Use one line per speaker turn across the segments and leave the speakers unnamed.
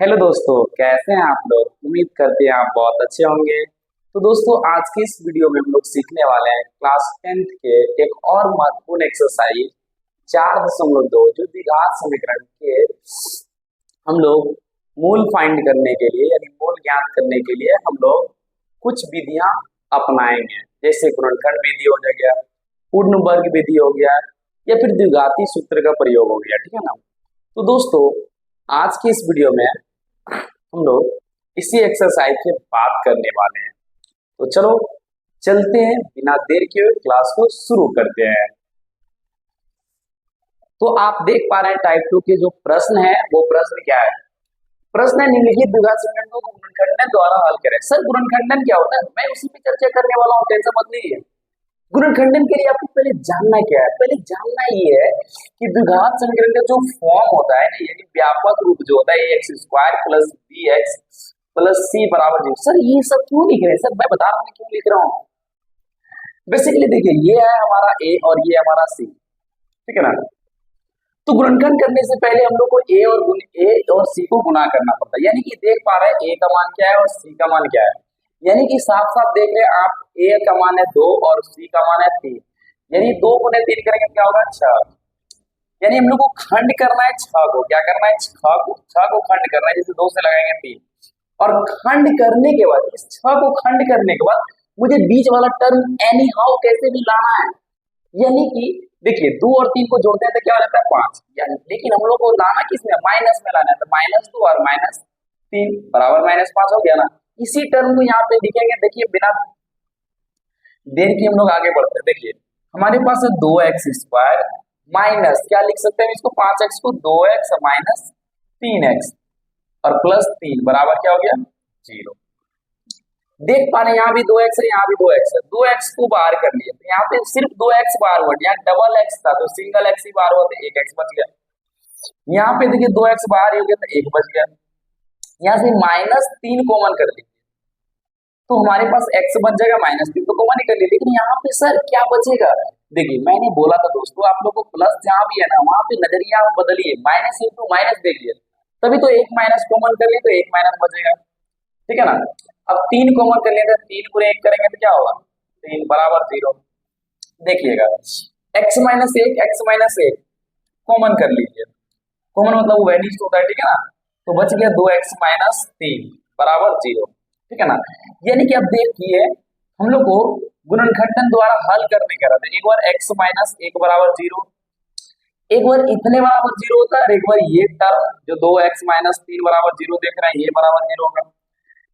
Hello दोस्तों, कैसे हैं आप लोग। उम्मीद करते हैं आप बहुत अच्छे होंगे। तो दोस्तों, आज की इस वीडियो में हम लोग सीखने वाले हैं क्लास 10th के एक और महत्वपूर्ण एक्सरसाइज 4.2 जो द्विघात समीकरण के हम लोग मूल फाइंड करने के लिए यानी मूल ज्ञात करने के लिए हम लोग कुछ विधियां अपनाएंगे, जैसे गुणनखंड विधि हो गया, पूर्ण वर्ग विधि हो गया, या फिर द्विघाती सूत्र का प्रयोग हो गया। ठीक है ना। तो दोस्तों, आज की इस वीडियो में हम लोग इसी एक्सरसाइज की बात करने वाले हैं। तो चलो चलते हैं, बिना देर के क्लास को शुरू करते हैं। तो आप देख पा रहे हैं टाइप 2 के जो प्रश्न है वो प्रश्न क्या है। प्रश्न है निम्नलिखित द्विघात समीकरण को गुणनखंडन द्वारा हल करें। सर, गुणनखंडन क्या होता है, मैं उसी पे चर्चा करने वाला हूँ, टेंशन मत लीजिए। गुणनखंडन के लिए आपको पहले जानना क्या है। पहले जानना ये है कि द्विघात समीकरण का जो फॉर्म होता है ना, यानी व्यापक रूप जो होता है x square plus b x plus c बराबर जीरो। सर, ये सब क्यों लिख रहे हैं? सर, मैं बता रहा हूँ क्यों लिख रहा हूँ। बेसिकली देखिए, ये है हमारा ए और ये हमारा सी, ठीक है ना। तो गुणनखंड करने से पहले हम लोग को ए और सी को गुणा करना पड़ता है। यानी कि देख पा रहे हैं ए का मान क्या है और सी का मान क्या है। यानी कि साफ साफ देख रहे हैं आप, ए का मान है 2 और सी का मान है 3। यानी 2 गुने 3 करेंगे क्या होगा? 6। यानी हम लोग को खंड करना है 6 को। क्या करना है? 6 को खंड करना है। जैसे 2 से लगाएंगे 3, और खंड करने के बाद, इस 6 को खंड करने के बाद मुझे बीच वाला टर्म एनी हाउ कैसे भी लाना है। यानी कि देखिए, 2 और 3 को जोड़ते हैं तो क्या हो जाता है? 5। यानी लेकिन हम लोग को लाना किसमें? माइनस में लाना है। तो -2 और -3 बराबर -5 हो गया ना। इसी टर्म को यहाँ पे लिखेंगे। देखिए, बिना देर के हम लोग आगे बढ़ते हैं। देखिए, हमारे पास है 2x स्क्वायर माइनस, क्या लिख सकते हैं इसको? 5x को 2x माइनस 3x और प्लस 3 बराबर क्या हो गया? 0। देख पा रहे हैं यहाँ भी 2x है, यहाँ भी 2x है। 2x को बाहर कर लिए तो यहाँ पे सिर्फ 2x बाहर हुआ। यहाँ डबल x था तो सिंगल x ही बाहर हुआ तो 1x बच गया। यहाँ पे देखिए 2x बाहर हो गया तो 1 बच गया। यहाँ से -3 कॉमन कर लीजिए तो हमारे पास x बच जाएगा। -3 तो कॉमन ही कर लिए, लेकिन यहाँ पे सर क्या बचेगा? देखिए, मैंने बोला था दोस्तों आप लोग को, प्लस जहाँ भी है ना वहां पे नजरिया आप बदलिए, माइनस इंटू माइनस देखिए, तभी तो एक माइनस कॉमन कर लिए तो एक माइनस बचेगा। ठीक है ना। अब 3 कॉमन कर लेते हैं, 3 गुणे 1 करेंगे तो क्या होगा? 3 बराबर 0। देखिएगा, x-1 कॉमन कर लीजिए। कॉमन मतलब वैनिश होता है, ठीक है ना। तो बच गया 2x-3 बराबर 0। ठीक है ना। यानी कि अब देखिए, हम लोग को गुणनखंडन द्वारा हल करने का रहता है। एक बार x-1 बराबर 0, एक बार इतने बराबर 0 होता है, और एक बार ये टर्म जो 2x-3 बराबर 0 देख रहे हैं, ये बराबर 0 होगा।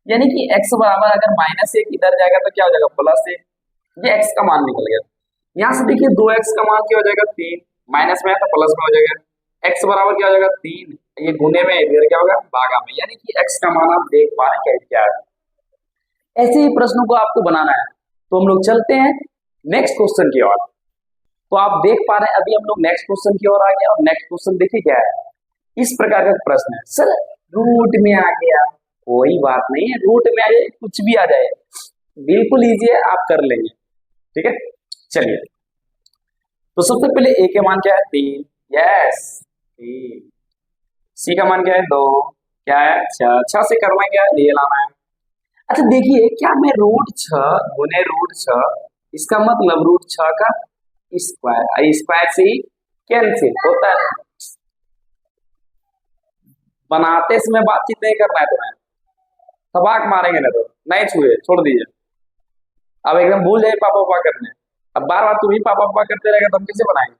यानी कि x बराबर अगर -1 इधर जाएगा तो क्या हो जाएगा? +1। ये x का मान निकल गया। यहाँ से देखिए 2x का मान क्या हो जाएगा? 3। माइनस में है तो प्लस में हो जाएगा। x बराबर क्या हो जाएगा? 3। ये गुने में, इधर क्या होगा? भागा में। यानी कि x का मान आप देख पा रहे हैं क्या है। ऐसे ही प्रश्नों को आपको बनाना है। तो हम लोग चलते हैं नेक्स्ट क्वेश्चन की ओर। तो आप देख पा रहे हैं अभी हम लोग नेक्स्ट क्वेश्चन की ओर आ गए, और नेक्स्ट क्वेश्चन देखिए क्या है। इस प्रकार का प्रश्न है। सर, रूट में आ गया, कोई बात नहीं है, रूट में आ जाए, कुछ भी आ जाए, बिल्कुल इजी है, आप कर लेंगे। ठीक है, चलिए। तो सबसे पहले a के मान क्या है? 3। यस, 3। c का मान क्या है? 2। क्या है? 6। 6 से करना क्या है? ये लाना है। अच्छा देखिए, क्या मैं √6 गुने √6, इसका मतलब √6 का स्क्वायर, स्क्वायर से ही कैंसिल होता है। बनाते समय बातचीत नहीं करना है तुम्हें, तबाक मारेंगे ना तो। नहीं छुए, छोड़ दीजिए। अब एकदम भूल जाए पापा पापा करने। अब बार बार तुम ही पापा पापा करते रहेगा तो हम कैसे बनाएंगे?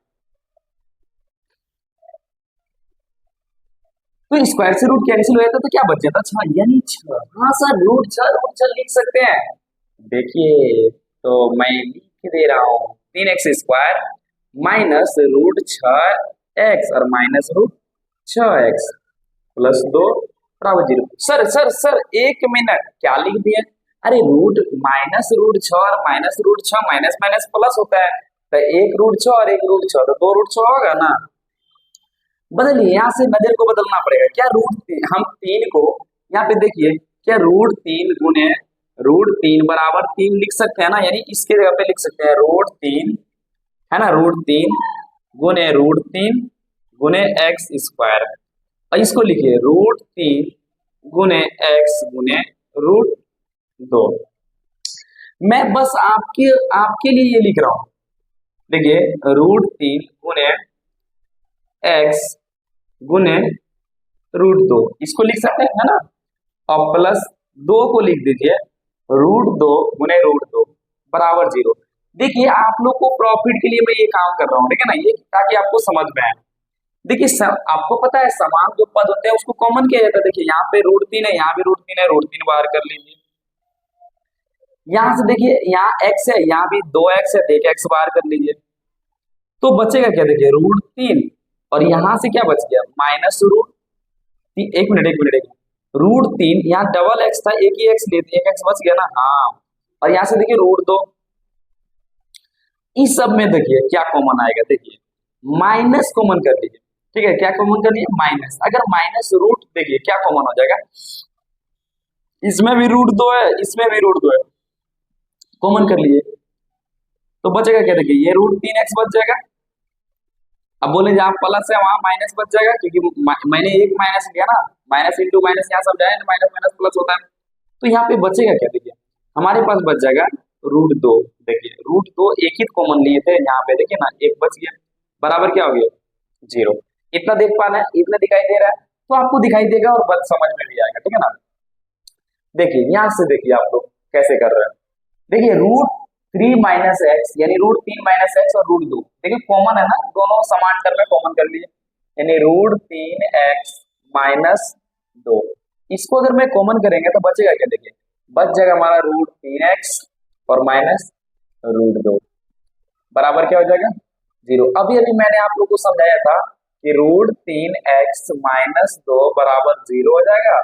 तो स्क्वायर से रूट कैंसिल हो जाता तो क्या बच जाता? 6। यानी 6। हाँ सर, √6 लिख सकते हैं। देखिए, तो मैं लिख दे रहा हूँ 3x स्क्वायर माइनस √6x और माइनस √6x प्लस 2 बराबर 0। सर सर सर, 1 मिनट, क्या लिख दिए? अरे -√6 और -√6 माइनस माइनस प्लस होता है, तो 1 √6 और 1 √6 तो 2 √6 होगा ना। बदलिए, यहाँ से नजर को बदलना पड़ेगा। क्या हम 3 को यहाँ पे देखिए, क्या √3 गुने √3 बराबर 3 लिख सकते हैं ना। यानी इसके जगह पे लिख सकते हैं √3, है ना, √3 गुने √3 गुने x स्क्वायर, और इसको लिखिए √3 गुने एक्स गुने रूट 2। मैं बस आपके आपके लिए ये लिख रहा हूं। देखिए रूट 3 गुने एक्स गुने रूट 2 इसको लिख सकते हैं, है ना। और प्लस 2 को लिख दीजिए रूट 2 गुने रूट 2 बराबर 0। देखिए आप लोग को प्रॉफिट के लिए मैं ये काम कर रहा हूँ, ठीक है ना, ये ताकि आपको समझ में आए। देखिए आपको पता है समान जो पद होते हैं उसको कॉमन किया जाता है। देखिए यहाँ पे रूट 3 है, यहाँ भी रूट 3 है, रूट 3 बाहर कर लीजिए। यहाँ से देखिए यहाँ एक्स है, यहाँ भी 2x है, एक एक्स बाहर कर लीजिए। तो बचेगा क्या, देखिए रूट 3 और यहाँ से क्या बच गया माइनस रूट 3। एक मिनट रूट 3 यहाँ डबल एक्स था, एक ही एक्स लेते, एक एक्स बच गया ना। हाँ, और यहाँ से देखिए रूट 2। इस सब में देखिए क्या कॉमन आएगा, देखिए माइनस कॉमन कर लीजिए। ठीक है, क्या कॉमन कर लीजिए माइनस। अगर माइनस रूट देखिए क्या कॉमन हो जाएगा, इसमें भी रूट 2 है, इसमें भी रूट 2 है, कॉमन कर लीजिए तो बचेगा क्या, देखिए ये रूट 3x बच जाएगा। अब बोले जहाँ प्लस है वहां माइनस बच जाएगा, क्योंकि मैंने एक माइनस लिया ना, माइनस इंटू माइनस यहाँ सब जाए माइनस माइनस प्लस होता है। तो यहाँ पे बचेगा क्या, देखिए हमारे पास बच जाएगा रूट 2। देखिए रूट 2 एक ही कॉमन लिए थे, यहाँ पे देखिए ना एक बच गया, बराबर क्या हो गया 0। इतना देख पा रहे हैं, इतना दिखाई दे रहा है, तो आपको दिखाई देगा और बस समझ में भी आएगा, ठीक है ना। देखिए यहाँ से देखिए आप लोग कैसे कर रहे हैं। देखिए रूट 3 माइनस एक्स यानी रूट 3 माइनस एक्स और रूट 2 देखिए कॉमन है ना, दोनों समान टर्म में कॉमन कर लिए, यानी रूट 3x माइनस 2। इसको अगर मैं कॉमन करेंगे तो बचेगा क्या, देखिए बच जाएगा हमारा रूट 3x और माइनस रूट 2 बराबर क्या हो जाएगा 0। अभी अभी मैंने आप लोग को समझाया था कि रूट 3x माइनस 2 बराबर 0 हो जाएगा।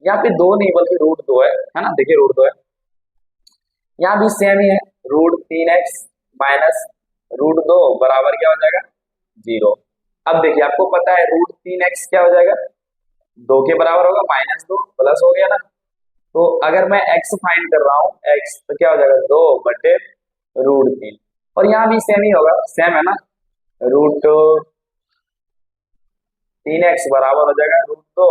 यहाँ पे 2 नहीं बल्कि रूट 2 है ना, देखिए रूट 2 है। यहाँ भी सेम ही है, रूट 3x माइनस रूट 2 बराबर क्या हो जाएगा 0। अब देखिए आपको पता है रूट 3x क्या हो जाएगा 2 के बराबर होगा, -2 प्लस हो गया ना। तो अगर मैं x फाइंड कर रहा हूँ x तो क्या हो जाएगा 2/√3। और यहाँ भी सेम ही होगा, सेम है ना, रूट 3x बराबर हो जाएगा रूट 2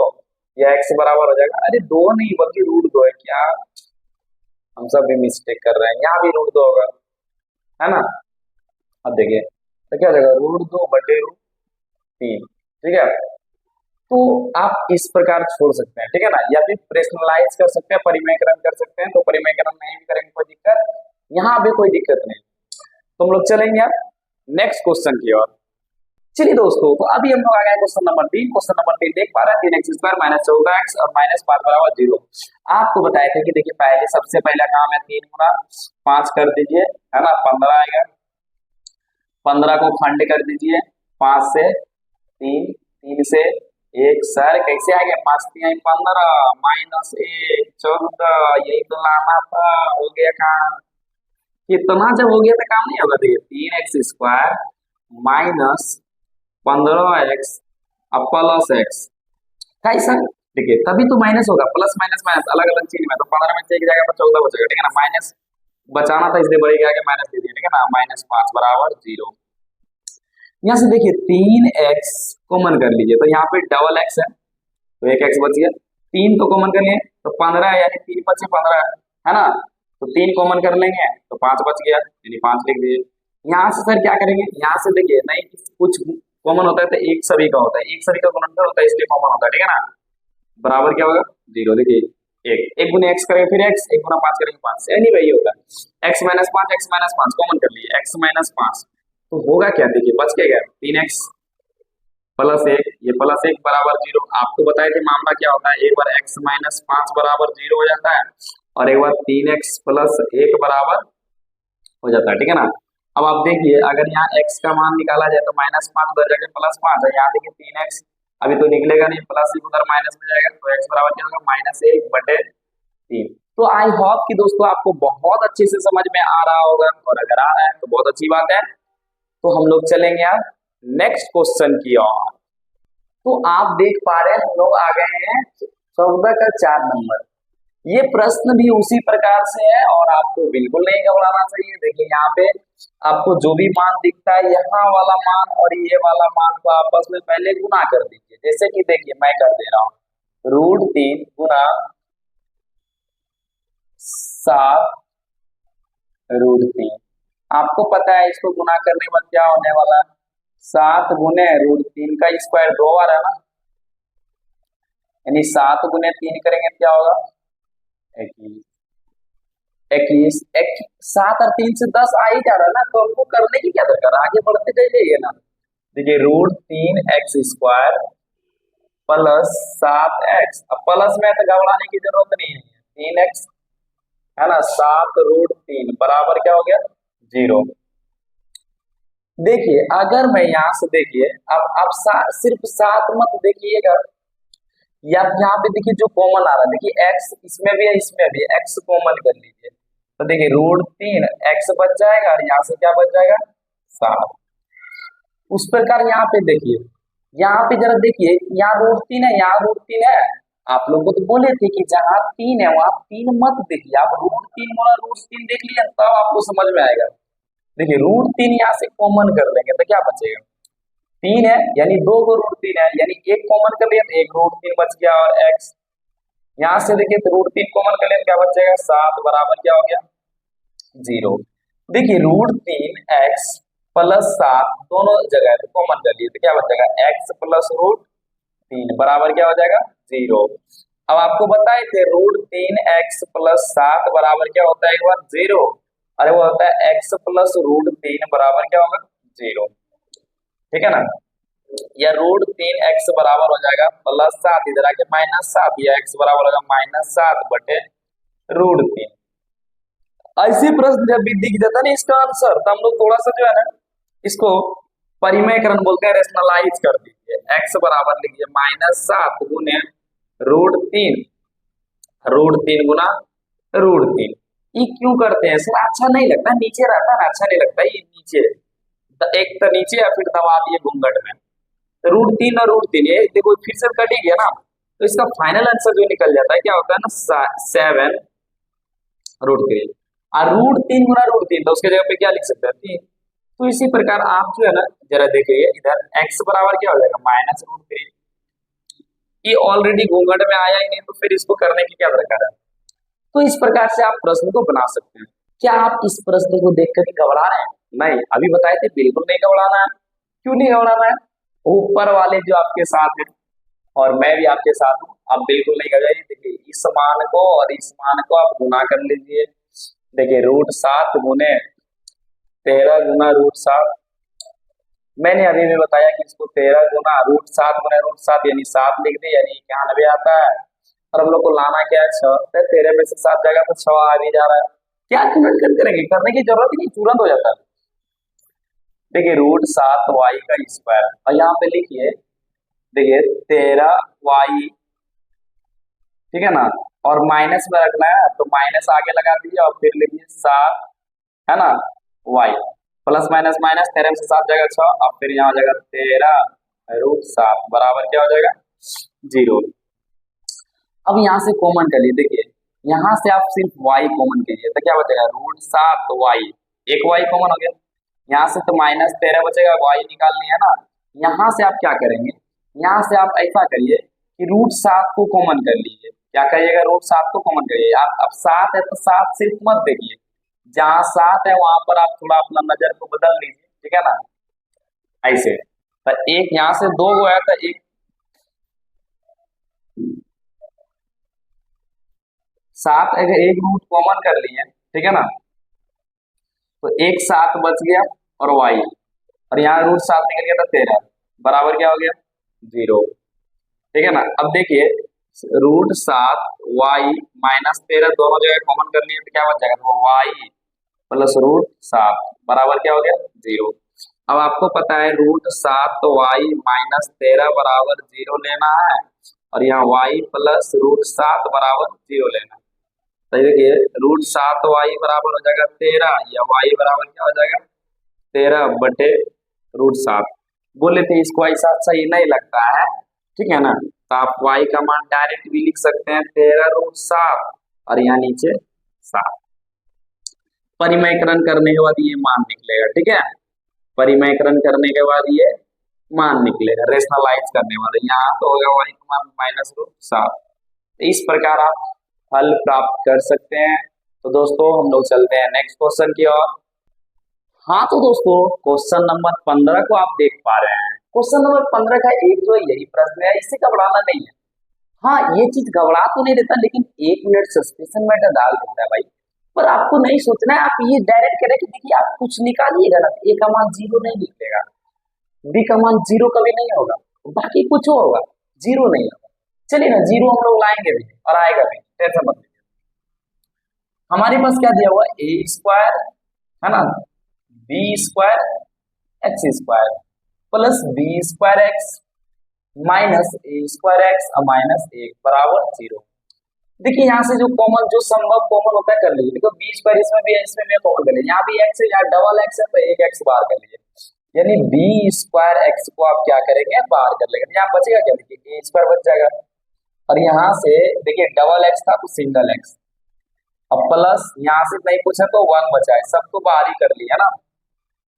या x बराबर हो जाएगा, अरे 2 नहीं बल्कि रूट 2 है, क्या हम सब भी मिस्टेक कर रहे हैं, यहाँ भी रूट 2 होगा, है ना। अब देखिए तो क्या हो जाएगा रूट 2/√3, ठीक है। तो आप इस प्रकार छोड़ सकते हैं, ठीक है ना, या फिर पर्सनलाइज कर सकते हैं, परिमेयकरण कर सकते हैं। तो परिमेयकरण नहीं भी करेंगे कोई दिक्कत, यहाँ पे कोई दिक्कत नहीं। तो हम लोग चलेंगे अब नेक्स्ट क्वेश्चन की ओर। चलिए दोस्तों, तो अभी हम लोग आ गए क्वेश्चन नंबर 3। क्वेश्चन नंबर 3 देख पा रहे हैं 3x² माइनस 14x और -5 बराबर 0। आपको बताया था कि देखिए पहले सबसे पहला काम है 3 गुना 5 कर दीजिए, है ना, 15 आएगा। 15 को खंड कर दीजिए, 5 से 3, 3 से 1, सर कैसे आ गया 5 3 15 -1 14, यही तो लाना था, हो गया काम। कितना जब हो गया तो काम नहीं होगा, देखिए 3x² माइनस 15x अब प्लस x कैसा, देखिए तभी तो माइनस होगा, प्लस माइनस माइनस अलग अलग चीज में। तो 15 में से एक जाएगा तो 14 बचेगा, ठीक है ना, माइनस बचाना था इसलिए बढ़ेगा आगे माइनस दे दिया, ठीक है ना, -5 बराबर 0। यहाँ से देखिए 3x कॉमन कर लीजिए, तो यहाँ पे डबल x है तो एक x बच गया। 3 तो कॉमन कर लिए तो 15 यानी 3 5 15 है ना, तो 3 कॉमन कर लेंगे तो 5 बच गया यानी 5 लिख दीजिए। यहाँ से सर क्या करेंगे, यहाँ से देखिए नहीं कुछ कॉमन होता है तो एक सभी का होता है, एक सभी का गुणनफल होता है इसलिए कॉमन होता है, ठीक है ना, बराबर क्या होगा 0। देखिए एक गुने x करेंगे फिर x, 1 गुना 5 करेंगे 5, यानी वही होगा x - 5 कॉमन कर लिए, x - 5 तो होगा क्या, देखिए बच के गया 3x प्लस 1, ये प्लस 1 बराबर 0। आपको बताए थे मामला क्या होता है, एक बार x - 5 बराबर 0 हो जाता है और एक बार 3x प्लस 1 बराबर हो जाता है, ठीक है ना। अब आप देखिए अगर यहाँ x का मान निकाला जाए तो -5 उधर जाके +5 है, यहाँ देखिए 3x अभी तो निकलेगा नहीं, प्लस 1 उधर माइनस में जाएगा तो x बराबर क्या होगा -1/3। तो आई होप कि दोस्तों आपको बहुत अच्छे से समझ में आ रहा होगा, और अगर आ रहा है तो बहुत अच्छी बात है। तो हम लोग चलेंगे अब नेक्स्ट क्वेश्चन की ओर। तो आप देख पा रहे हैं हम लोग आ गए हैं 14 का 4 नंबर। ये प्रश्न भी उसी प्रकार से है और आपको बिल्कुल नहीं घबराना चाहिए। देखिए यहाँ पे आपको जो भी मान दिखता है, यहाँ वाला मान और ये वाला मान को आपस में पहले गुना कर दीजिए। जैसे कि देखिए मैं कर दे रहा हूँ √3 गुना 7 √3। आपको पता है इसको गुना करने के बाद क्या होने वाला है, 7 गुने √3 का स्क्वायर 2 बार है ना, यानी 7 गुने 3 करेंगे क्या होगा 21। 7 और 3 से 10 आ ही जा रहा है ना, तो हमको करने की क्या दरकार, आगे बढ़ते जाइए ना। देखिए √3x² प्लस 7x, अब प्लस में तो घबराने की जरूरत नहीं है, 3x है ना, 7 √3 बराबर क्या हो गया 0। देखिए अगर मैं यहां से देखिए अब सिर्फ 7 मत देखिएगा, या यहाँ पे देखिए जो कॉमन आ रहा है, देखिए x इसमें भी है इसमें भी, x कॉमन कर लीजिए, तो देखिए √3 x बच जाएगा और यहाँ से क्या बच जाएगा 7। उस प्रकार यहाँ पे देखिए, यहाँ पे जरा देखिए, यहाँ √3 है, यहाँ √3 है, आप लोग को तो बोले थे कि जहाँ 3 है वहां 3 मत देखिए, आप √3 गुणा √3 देख लिया तब आपको समझ में आएगा। देखिए √3 यहाँ से कॉमन कर लेंगे तो क्या बचेगा, 3 है यानी 2 को √3 है, यानी एक कॉमन कर लिया तो एक √3 बच गया, और x यहाँ से देखिए तो √3 कॉमन कर लिया क्या बचेगा 7 बराबर क्या हो गया 0। देखिए √3x प्लस 7 दोनों जगह तो कॉमन कर लिए तो क्या बचेगा x प्लस √3 बराबर क्या हो जाएगा 0। अब आपको बताए थे √3x प्लस 7 बराबर क्या होता है एक बार 0, अरे वो होता है x प्लस √3 बराबर क्या होगा 0, ठीक है ना, या √3x बराबर हो जाएगा प्लस 7, इधर आके -7, या x बराबर होगा -7 बटे √3। ऐसे प्रश्न जब भी दिख जाता है ना इसका आंसर, तो हम लोग थोड़ा सा जो है ना इसको परिमयकरण बोलते हैं, रेशनलाइज कर दीजिए, x बराबर लिखिए -7 गुने √3 गुना √3। ये क्यों करते हैं सर, अच्छा नहीं लगता, नीचे रहता है अच्छा नहीं लगता, ये नीचे एक तो नीचे या फिर दबा दिए घूंघट में, √3 और √3 ये देखो फिर से कट ही गया ना, तो इसका फाइनल आंसर जो निकल जाता है क्या होता है ना 7 √3, और √3 गुना √3 तो उसके जगह पे क्या लिख सकते हैं 3। तो इसी प्रकार आप जो है ना जरा देखिए इधर x बराबर क्या हो जाएगा -√3, ये ऑलरेडी घूंघट में आया ही नहीं तो फिर इसको करने की क्या दरकार है। तो इस प्रकार से आप प्रश्न को बना सकते हैं। क्या आप इस प्रश्न को देखकर घबरा रहे हैं, नहीं अभी बताए थे बिल्कुल नहीं घबराना है। क्यों नहीं घबराना है, ऊपर वाले जो आपके साथ है और मैं भी आपके साथ हूँ, आप बिल्कुल नहीं घबराइए। देखिए इस मान को और इस मान को आप गुना कर लीजिए, देखिए √7 गुने 13 गुना √7, मैंने अभी भी बताया कि इसको 13 गुना √7 गुना √7 यानी 7 लिख दे, यानी 91 आता है, और हम लोग को लाना क्या है 6, 13 में से 7 जाएगा तो 6 आ भी जा रहा है, क्या तुरंत करेंगे, करने की जरूरत ही नहीं, तुरंत हो जाता है। देखिए √7y², और यहाँ पे लिखिए देखिए 13y, ठीक है ना, और माइनस में रखना है तो माइनस आगे लगा दीजिए और फिर लिखिए 7 है ना y, प्लस माइनस माइनस, 13 में से 7 जाएगा 6, अब फिर यहाँ हो जाएगा 13 √7 बराबर क्या हो जाएगा 0। अब यहाँ से कॉमन कर लिए, देखिए यहाँ से आप सिर्फ y कॉमन कीजिए तो क्या बचेगा √7y, एक y कॉमन हो गया, यहाँ से तो -13 बचेगा, y निकाल लिया ना। यहाँ से आप क्या करेंगे, यहाँ से आप ऐसा करिए कि √7 को कॉमन कर लीजिए, क्या करिएगा √7 को कॉमन करिए, आप अब 7 है तो 7 सिर्फ मत देखिए, जहाँ 7 है वहां पर आप थोड़ा अपना नजर को बदल लीजिए, ठीक है ना, ऐसे तो एक यहाँ से 2 गया तो एक 7 अगर एक रूट कॉमन कर लिए, ठीक है ना, तो एक 7 बच गया और y, और यहाँ √7 निकल गया था 13 बराबर क्या हो गया 0, ठीक है ना। अब देखिए √7y -13 दोनों जगह कॉमन कर लिए तो क्या बच जाएगा, तो y प्लस √7 बराबर क्या हो गया 0। अब आपको पता है √7y -13 बराबर 0 लेना है, और यहाँ y प्लस √7 बराबर 0 लेना है, तो देखिए √7y बराबर हो जाएगा 13, या y बराबर क्या हो जाएगा 13 बटे √7। बोले थे इसको ऐसा सही नहीं लगता है, ठीक है ना, तो आप y का मान डायरेक्ट भी लिख सकते हैं 13 √7 और यहाँ नीचे 7, परिमयकरण करने के बाद ये मान निकलेगा, ठीक है, परिमयकरण करने के बाद ये मान निकलेगा, रेशनलाइज करने वाले। यहाँ तो होगा y का मान -√7। इस प्रकार आप हल प्राप्त कर सकते हैं। तो दोस्तों हम लोग चलते हैं नेक्स्ट क्वेश्चन की ओर। हाँ तो दोस्तों क्वेश्चन नंबर 15 को आप देख पा रहे हैं। क्वेश्चन नंबर 15 का एक जो यही प्रश्न है, इससे घबराना नहीं है। हाँ ये चीज घबरा तो नहीं देता, लेकिन 1 मिनट सस्पेंशन में डाल देता है भाई। पर आपको नहीं सोचना है, आप ये डायरेक्ट करें कि देखिए आप कुछ निकालिएगा ना, ए का मान 0 नहीं निकलेगा, बी का मान 0 कभी नहीं होगा, बाकी कुछ होगा, 0 नहीं होगा। चलिए ना 0 हम लोग लाएंगे भी और आएगा भी, टेंशन मत लीजिए। हमारे पास क्या दिया हुआ है, ए स्क्वायर है ना, b square x square plus b square x minus a square x minus 1 बराबर 0। देखिए यहाँ से जो कॉमन, जो संभव कॉमन होता है कर लीजिए। देखो बी स्क्वायर इसमें भी है, इसमें भी कॉमन कर लीजिए। यहाँ भी एक्स है, यहाँ डबल एक्स है, तो एक एक्स बाहर कर लीजिए, यानी बी स्क्वायर एक्स को आप क्या करेंगे, बाहर कर लेंगे। यहाँ बचेगा क्या, देखिए ए स्क्वायर बच जाएगा, और यहाँ से देखिए डबल एक्स था तो सिंगल एक्स, अब प्लस यहाँ से नहीं पूछा तो 1 बचा है, सबको बाहर ही कर लिया ना।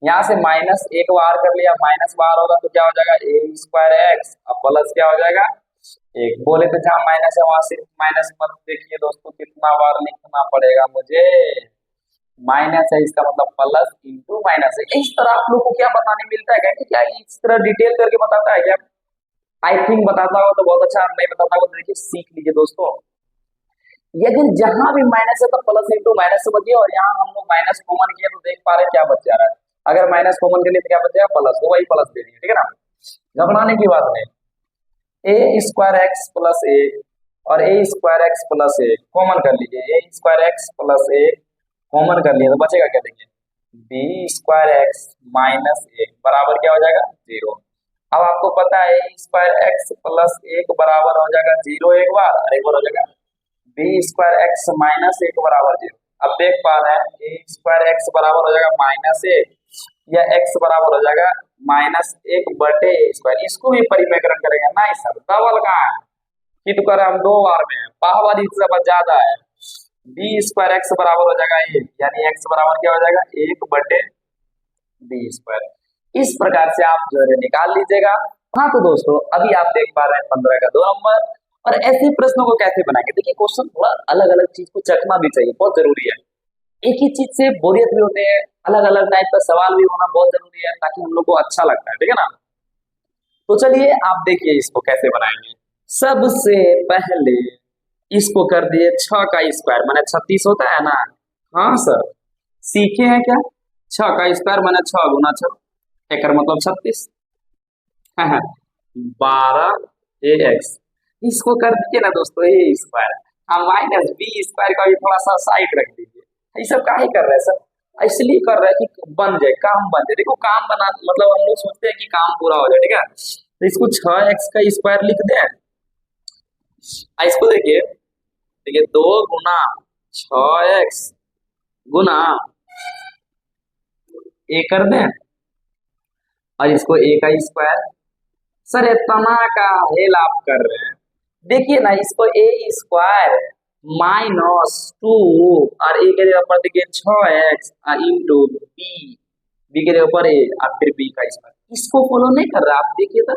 यहाँ से -1 बाहर कर लिया, माइनस बाहर होगा तो क्या हो जाएगा, ए स्क्वायर एक्स, अब प्लस क्या हो जाएगा 1। बोले तो जहाँ माइनस है वहां सिर्फ माइनस मत देखिए दोस्तों, कितना बार लिखना पड़ेगा मुझे, माइनस है इसका मतलब प्लस इंटू माइनस है। इस तरह आप लोग को क्या बताने मिलता है क्या, इस तरह डिटेल करके बताता है क्या? आई थिंक बताता हो तो बहुत अच्छा, नहीं बताता हो तो देखिए सीख लीजिए दोस्तों। यदि जहां भी माइनस है तो प्लस इंटू माइनस से बचिए, और यहाँ हम लोग माइनस कॉमन किया तो देख पा रहे क्या बच जा रहा है। अगर माइनस कॉमन के लिए तो क्या बचेगा, प्लस, तो वही प्लस दे दिए, ठीक है ना, घबराने की बात नहीं। ए स्क्वायर एक्स प्लस 1 और ए स्क्वायर एक्स प्लस 1 कॉमन कर लीजिए, ए स्क्वायर एक्स प्लस 1 कॉमन कर लिया तो बचेगा क्या, देखिए बी स्क्वायर एक्स माइनस 1 बराबर क्या हो जाएगा 0। अब आपको पता है ए स्क्वायर एक्स प्लस 1 बराबर हो जाएगा 0 एक बार, और एक बार हो जाएगा बी स्क्वायर एक्स माइनस 1 बराबर 0। अब देख पा रहे हैं ए स्क्वायर एक्स बराबर हो जाएगा -1 या एक्स बराबर हो जाएगा -1 बटे ए स्क्वायर। इसको भी परिमेयकरण करेंगे, नहीं सर डबल का है कि तो करे हम 2 बार में, पावर इससे ज्यादा है। बी स्क्वायर एक्स बराबर हो जाएगा 1, यानी एक्स बराबर क्या हो जाएगा 1 बटे बी स्क्वायर। इस प्रकार से आप जो है निकाल लीजिएगा। हाँ तो दोस्तों अभी आप देख पा रहे हैं 15 का 2 नंबर। और ऐसे प्रश्नों को कैसे बनाएंगे, देखिए क्वेश्चन थोड़ा अलग अलग चीज को चखना भी चाहिए, बहुत जरूरी है। एक ही चीज से बोरियत भी होते हैं, अलग अलग टाइप का सवाल भी होना बहुत जरूरी है, ताकि हम लोग को अच्छा लगता है, ठीक है ना। तो चलिए आप देखिए इसको कैसे बनाएंगे। सबसे पहले इसको कर दिए 6 का स्क्वायर माने 36 होता है ना। हाँ सर सीखे हैं क्या, 6 का स्क्वायर माने 6 गुना 6, एक मतलब 36। 12 ए एक्स, इसको कर दीजिए ना दोस्तों ए स्क्वायर, माइनस बी स्क्वायर का भी थोड़ा सा साइड रख दीजिए। ये सब काहे कर रहे हैं सर, इसलिए कर रहे हैं कि बन जाए, काम बन जाए। देखो काम बना मतलब हम लोग सोचते हैं कि काम पूरा हो जाए, ठीक है। तो इसको 6x का स्क्वायर लिख दें, इसको देखिए देखिए 2 गुना 6x गुना ए कर दें, और इसको ए का स्क्वायर। सर इतना का हेल आप कर रहे हैं, देखिए ना इसको ए स्क्वायर -2 और ए के ऊपर देखिए 6x इंटू बी के ऊपर ए और फिर बी का स्क्वायर, इसको फॉलो नहीं कर रहा आप, देखिए तो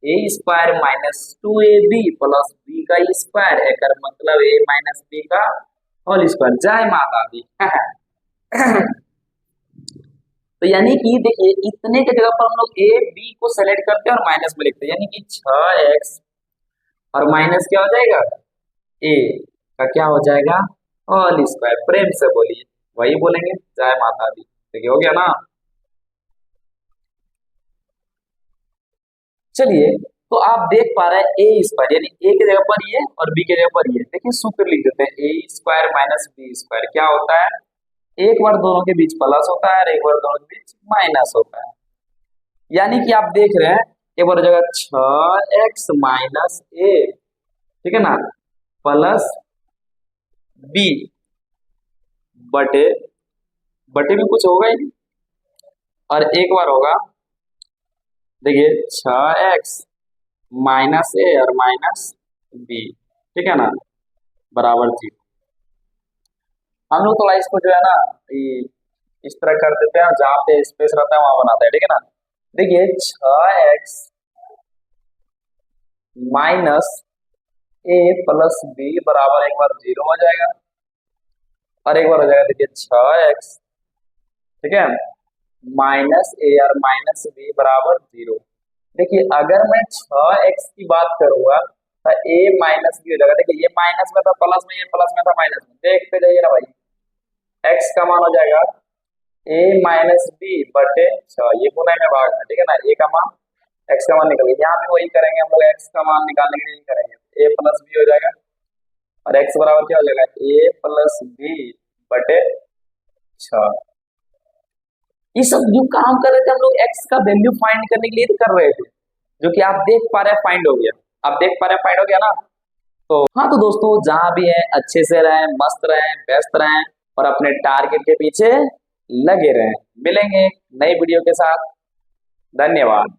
ए स्क्वायर -2ab प्लस बी का स्क्वायर, एक मतलब ए माइनस बी का होल स्क्वायर। जय माता दी। तो यानी कि देखिए इतने के जगह पर हम लोग ए बी को सेलेक्ट करते हैं और माइनस में लिखते हैं, यानी कि 6x और माइनस क्या हो जाएगा ए का क्या हो जाएगा होल स्क्वायर। प्रेम से बोलिए, वही बोलेंगे जय माता दी। देखिए हो गया ना। चलिए तो आप देख पा रहे हैं ए स्क्वायर, यानी ए के जगह पर ये और बी के जगह पर ये, देखिए सूत्र लिख देते हैं ए स्क्वायर माइनस बी स्क्वायर क्या होता है, एक बार दोनों के बीच प्लस होता है और एक बार दोनों के बीच माइनस होता है। यानी कि आप देख रहे हैं एक बार हो जाएगा 6x माइनस ए, ठीक है ना, प्लस बी बटे बटे में कुछ होगा ही, और एक बार होगा देखिए 6x माइनस ए और माइनस बी, ठीक है ना, बराबर 0। हम लोग थोड़ा इसको जो है ना इस तरह कर देते हैं, जहाँ पे स्पेस रहता है वहां बनाते हैं, ठीक है ना। देखिए 6x माइनस ए प्लस बी बराबर एक बार 0 हो जाएगा और एक बार हो जाएगा देखिए 6x, ठीक है, माइनस ए और माइनस बी बराबर 0। देखिए अगर मैं 6x की बात करूंगा तो a माइनस बी हो जाएगा। देखिए ये माइनस में था प्लस में, ये प्लस में था माइनस में, देखते जाइए ना भाई। x का मान हो जाएगा a माइनस बी बटे 6, ये गुना में भाग में, ठीक है ना। a का मान x का मान निकल गया, यहाँ भी वही करेंगे हम लोग, x का मान निकालने के लिए यही करेंगे, a प्लस बी हो जाएगा और x बराबर क्या हो जाएगा a प्लस बी बटे 6। ये सब जो काम कर रहे थे हम लोग x का वैल्यू फाइंड करने के लिए कर रहे थे, जो कि आप देख पा रहे हैं फाइंड हो गया। आप देख पा रहे हैं फाइंड हो गया ना। तो हाँ, तो दोस्तों जहां भी है अच्छे से रहें, मस्त रहें, व्यस्त रहें और अपने टारगेट के पीछे लगे रहें। मिलेंगे नई वीडियो के साथ। धन्यवाद।